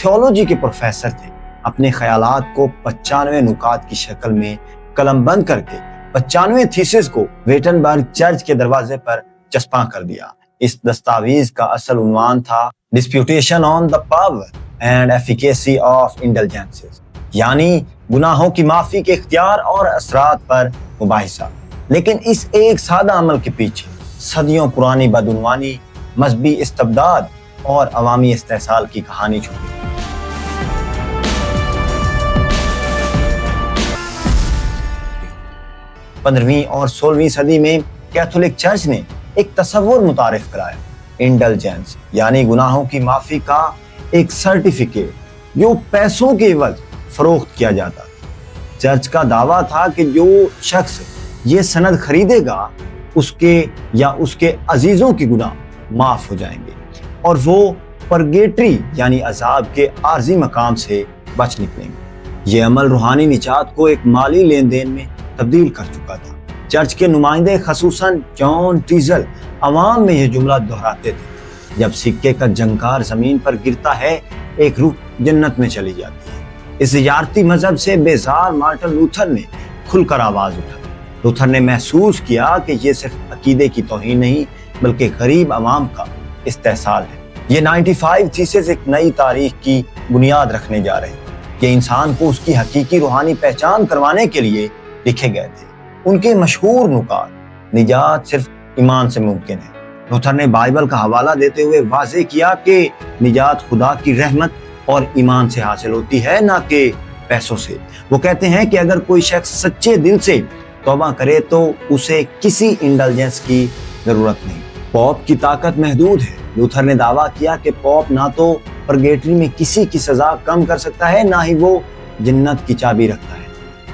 Theology کے professor تھے. اپنے خیالات کو 95 نکات کی شکل میں قلم بند کر کے 95 تھیسس کو ویٹنبرگ چرچ کے دروازے پر چسپاں کر دیا. اس دستاویز کا اصل عنوان تھا disputation on the power and efficacy of indulgences, یعنی گناہوں کی معافی کے اختیار اور اثرات پر مباحثہ. لیکن اس ایک سادہ عمل کے پیچھے صدیوں پرانی بدعنوانی، مذہبی استبداد اور عوامی استحصال کی کہانی چھپی. 15ویں اور 16ویں صدی میں کیتھولک چرچ نے ایک تصور متعارف کرایا، انڈلجنس یعنی گناہوں کی معافی کا ایک سرٹیفکیٹ جو پیسوں کے عوض فروخت کیا جاتا. چرچ کا دعویٰ تھا کہ جو شخص یہ سند خریدے گا اس کے یا اس کے عزیزوں کے گناہ معاف ہو جائیں گے اور وہ پرگیٹری یعنی عذاب کے عارضی مقام سے بچ نکلیں گے. یہ عمل روحانی نجات کو ایک مالی لین دین میں تبدیل کر چکا تھا. چرچ کے نمائندے خصوصاً جان ٹیزل عوام میں یہ جملہ دہراتے تھے، جب سکے کا جنکار زمین پر گرتا ہے ایک روح جنت میں چلی جاتی ہے. اس زیارتی مذہب سے بیزار مارٹن لوتھر نے کھل کر آواز اٹھائی. لوتھر نے محسوس کیا کہ یہ صرف عقیدے کی توہین نہیں بلکہ غریب عوام کا استحصال ہے. یہ 95 تھیسس ایک نئی تاریخ کی بنیاد رکھنے جا رہے ہیں. یہ انسان کو اس کی حقیقی روحانی پہچان کروانے کے لیے لکھے گئے تھے. ان کے مشہور نکات نجات صرف ایمان سے ممکن ہے. لوتھر نے بائبل کا حوالہ دیتے ہوئے واضح کیا کہ نجات خدا کی رحمت اور ایمان سے حاصل ہوتی ہے، نہ کہ پیسوں سے. وہ کہتے ہیں کہ اگر کوئی شخص سچے دل سے توبہ کرے تو اسے کسی انڈلجنس کی ضرورت نہیں. پوپ کی طاقت محدود ہے. لوتھر نے دعویٰ کیا کہ پوپ نہ تو پرگیٹری میں کسی کی سزا کم کر سکتا ہے، نہ ہی وہ جنت کی چابی رکھتا ہے.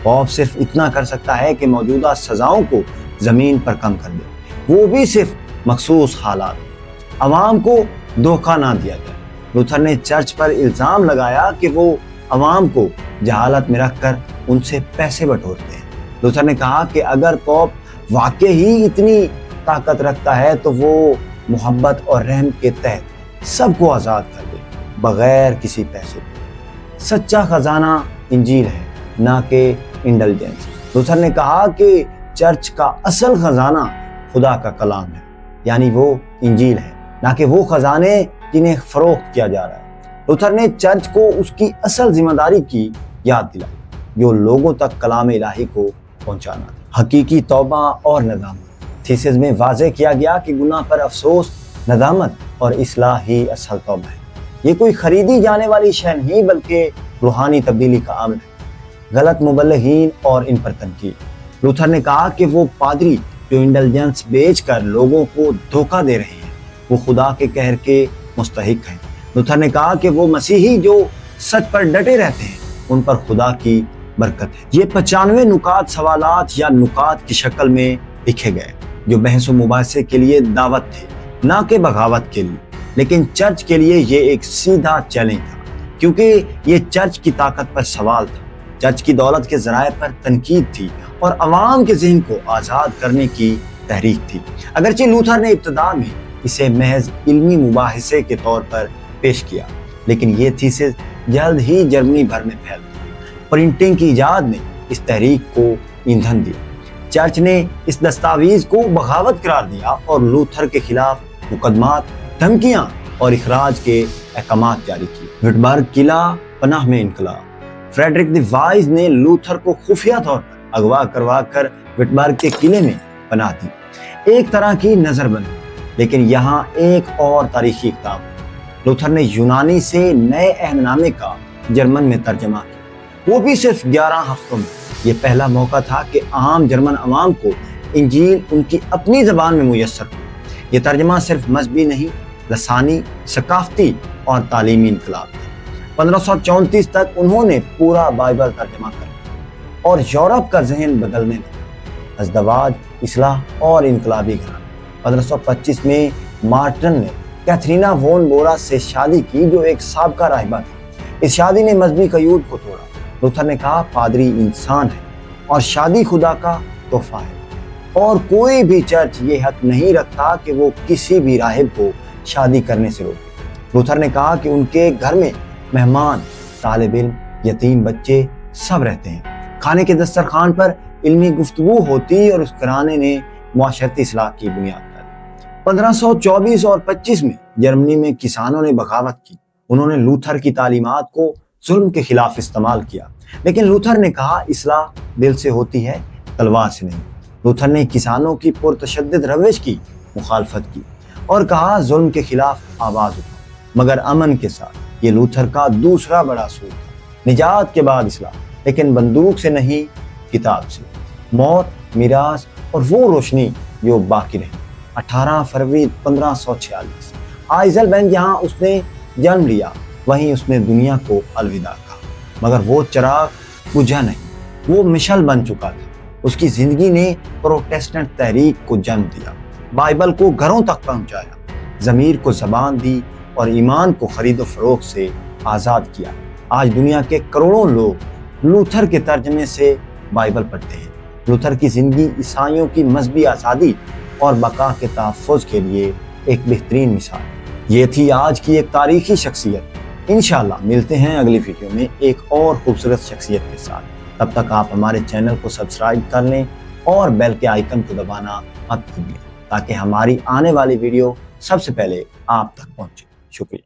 پوپ صرف اتنا کر سکتا ہے کہ موجودہ سزاؤں کو زمین پر کم کر دے، وہ بھی صرف مخصوص حالات. عوام کو دھوکہ نہ دیا جائے. لوتھر نے چرچ پر الزام لگایا کہ وہ عوام کو جہالت میں رکھ کر ان سے پیسے بٹورتے ہیں. لوتھر نے کہا کہ اگر پوپ واقع ہی اتنی طاقت رکھتا ہے تو وہ محبت اور رحم کے تحت سب کو آزاد کر دے بغیر کسی پیسے. سچا خزانہ انجیل ہے، نہ کہ انڈلجنس. لوتھر نے کہا کہ چرچ کا اصل خزانہ خدا کا کلام ہے، یعنی وہ انجیل ہے، نہ کہ وہ خزانے جنہیں فروخت کیا جا رہا ہے. لوتھر نے چرچ کو اس کی اصل ذمہ داری کی یاد دلائی، جو لوگوں تک کلام الہی کو پہنچانا تھا. حقیقی توبہ اور ندامت. تھیسس میں واضح کیا گیا کہ گناہ پر افسوس، ندامت اور اصلاح ہی اصل توبہ ہے. یہ کوئی خریدی جانے والی شے نہیں بلکہ روحانی تبدیلی کا عمل ہے. غلط مبلغین اور ان پر تنقید. لوتھر نے کہا کہ وہ پادری جو انڈلجنس بیچ کر لوگوں کو دھوکہ دے رہے ہیں وہ خدا کے قہر کے مستحق ہیں. لوتھر نے کہا کہ وہ مسیحی جو سچ پر ڈٹے رہتے ہیں ان پر خدا کی برکت ہے. یہ 95 نکات سوالات یا نکات کی شکل میں لکھے گئے جو بحث و مباحثے کے لیے دعوت تھے، نہ کہ بغاوت کے لیے. لیکن چرچ کے لیے یہ ایک سیدھا چیلنج تھا، کیونکہ یہ چرچ کی طاقت پر سوال تھا، چرچ کی دولت کے ذرائع پر تنقید تھی اور عوام کے ذہن کو آزاد کرنے کی تحریک تھی. اگرچہ لوتھر نے ابتدا میں اسے محض علمی مباحثے کے طور پر پیش کیا، لیکن یہ تھیسس جلد ہی جرمنی بھر میں پھیل گئی. پرنٹنگ کی ایجاد نے اس تحریک کو ایندھن دیا. چرچ نے اس دستاویز کو بغاوت قرار دیا اور لوتھر کے خلاف مقدمات، دھمکیاں اور اخراج کے احکامات جاری کیے. وٹبرگ قلعہ پناہ میں انقلاب. فریڈرک دی وائز نے لوتھر کو خفیہ طور پر اغوا کروا کر وٹبرگ کے قلعے میں پناہ دی، ایک طرح کی نظر بندی. لیکن یہاں ایک اور تاریخی اقدام. لوتھر نے یونانی سے نئے عہد نامے کا جرمن میں ترجمہ کیا، وہ بھی صرف 11 ہفتوں میں. یہ پہلا موقع تھا کہ عام جرمن عوام کو انجیل ان کی اپنی زبان میں میسر ہو. یہ ترجمہ صرف مذہبی نہیں، لسانی، ثقافتی اور تعلیمی انقلاب تھا. 1534 تک انہوں نے پورا بائبل ترجمہ کر اور یورپ کا ذہن بدلنے لگا. ازدواج، اصلاح اور انقلابی گھرانے. 1525 میں مارٹن نے کیتھرینا وون بورا سے شادی کی جو ایک سابقہ راہبہ تھی. اس شادی نے مذہبی قیود کو توڑا. لوتھر نے کہا پادری انسان ہے اور شادی خدا کا تحفہ ہے، اور کوئی بھی چرچ یہ حق نہیں رکھتا کہ وہ کسی بھی راہب کو شادی کرنے سے روکے. لوتھر نے کہا کہ ان کے گھر میں مہمان، طالب علم، یتیم بچے سب رہتے ہیں۔ کھانے کے دسترخوان پر علمی گفتگو ہوتی اور اس گھرانے نے معاشرتی اصلاح کی بنیاد ڈالی۔ 1524 اور 25 میں جرمنی میں کسانوں نے بغاوت کی۔ انہوں نے لوتھر کی تعلیمات کو ظلم کے خلاف استعمال کیا، لیکن لوتھر نے کہا اصلاح دل سے ہوتی ہے، تلوار سے نہیں۔ لوتھر نے کسانوں کی پرتشدد روش کی مخالفت کی اور کہا ظلم کے خلاف آواز اٹھاؤ، مگر امن کے ساتھ۔ یہ لوتھر کا دوسرا بڑا اصول تھا، نجات کے بعد اصلاح، لیکن بندوق سے نہیں، کتاب سے۔ موت، میراث اور وہ روشنی جو باقی رہی۔ 18 فروری 1546 آئزل بین جہاں اس نے جنم لیا وہیں اس نے دنیا کو الوداع کہا، مگر وہ چراغ بجھا نہیں، وہ مشعل بن چکا تھا۔ اس کی زندگی نے پروٹیسٹنٹ تحریک کو جنم دیا، بائبل کو گھروں تک پہنچایا، ضمیر کو زبان دی اور ایمان کو خرید و فروخت سے آزاد کیا۔ آج دنیا کے کروڑوں لوگ لوتھر کے ترجمے سے بائبل پڑھتے ہیں۔ لوتھر کی زندگی عیسائیوں کی مذہبی آزادی اور بقا کے تحفظ کے لیے ایک بہترین مثال۔ یہ تھی آج کی ایک تاریخی شخصیت۔ انشاءاللہ ملتے ہیں اگلی ویڈیو میں ایک اور خوبصورت شخصیت کے ساتھ۔ تب تک آپ ہمارے چینل کو سبسکرائب کر لیں اور بیل کے آئیکن کو دبانا مت بھولیں تاکہ ہماری آنے والی ویڈیو سب سے پہلے آپ تک پہنچے۔ شکریہ۔